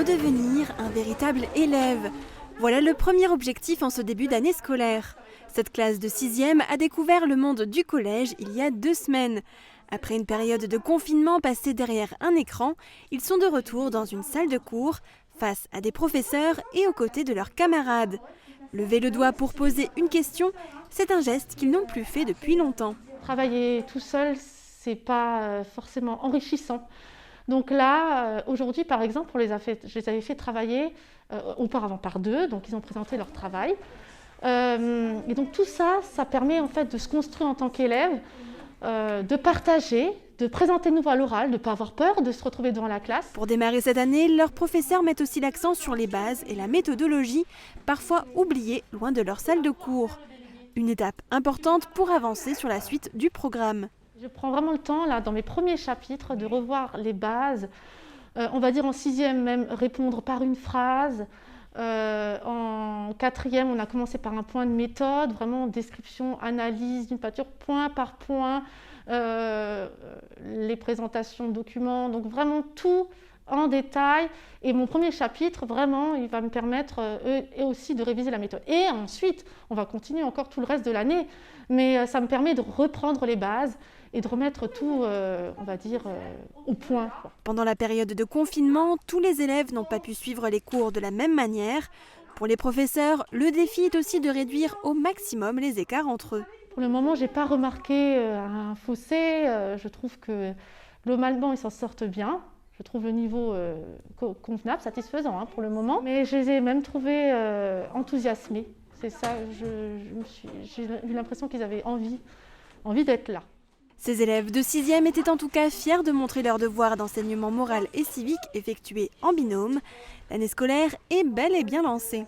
redevenir un véritable élève. Voilà le premier objectif en ce début d'année scolaire. Cette classe de 6e a découvert le monde du collège il y a 2 semaines. Après une période de confinement passée derrière un écran, ils sont de retour dans une salle de cours, face à des professeurs et aux côtés de leurs camarades. Lever le doigt pour poser une question, c'est un geste qu'ils n'ont plus fait depuis longtemps. Travailler tout seul, c'est pas forcément enrichissant. Donc là, aujourd'hui par exemple, je les avais fait travailler auparavant par 2, donc ils ont présenté leur travail. Et donc tout ça, ça permet en fait de se construire en tant qu'élève, de partager, de présenter de nouveau à l'oral, de ne pas avoir peur de se retrouver devant la classe. Pour démarrer cette année, leurs professeurs mettent aussi l'accent sur les bases et la méthodologie, parfois oubliées loin de leur salle de cours. Une étape importante pour avancer sur la suite du programme. Je prends vraiment le temps, là, dans mes premiers chapitres, de revoir les bases. On va dire en 6e même, répondre par une phrase. En 4e, on a commencé par un point de méthode, vraiment description, analyse d'une peinture, point par point, les présentations de documents, donc vraiment tout en détail. Et mon premier chapitre, vraiment, il va me permettre et aussi de réviser la méthode. Et ensuite, on va continuer encore tout le reste de l'année, mais ça me permet de reprendre les bases et de remettre tout, on va dire, au point. Pendant la période de confinement, tous les élèves n'ont pas pu suivre les cours de la même manière. Pour les professeurs, le défi est aussi de réduire au maximum les écarts entre eux. Pour le moment, je n'ai pas remarqué un fossé. Je trouve que globalement, ils s'en sortent bien. Je trouve le niveau convenable, satisfaisant pour le moment. Mais je les ai même trouvés enthousiasmés. C'est ça, j'ai eu l'impression qu'ils avaient envie d'être là. Ces élèves de 6e étaient en tout cas fiers de montrer leur devoir d'enseignement moral et civique effectué en binôme. L'année scolaire est bel et bien lancée.